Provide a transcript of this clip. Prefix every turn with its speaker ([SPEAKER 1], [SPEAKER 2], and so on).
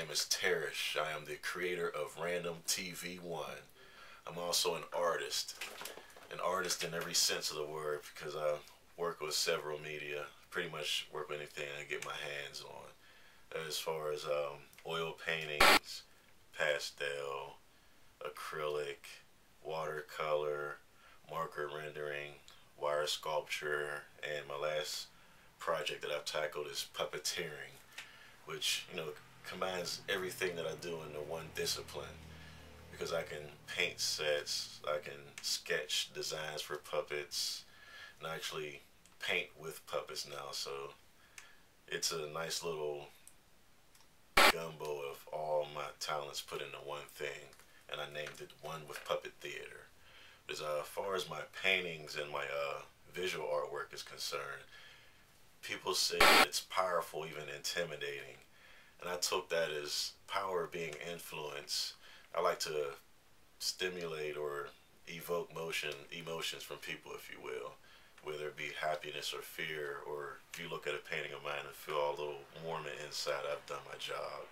[SPEAKER 1] name is Terish. I am the creator of Random TV One. I'm also an artist in every sense of the word because I work with several media, pretty much work with anything I get my hands on. As far as oil paintings, pastel, acrylic, watercolor, marker rendering, wire sculpture, and my last project that I've tackled is puppeteering, which, combines everything that I do into one discipline because I can paint sets, I can sketch designs for puppets, and I actually paint with puppets now. So it's a nice little gumbo of all my talents put into one thing, and I named it One with Puppet Theater. As far as my paintings and my visual artwork is concerned, people say that it's powerful, even intimidating. And I took that as power being influence. I like to stimulate or evoke emotions from people, if you will, whether it be happiness or fear, or if you look at a painting of mine and feel a little warm inside, I've done my job.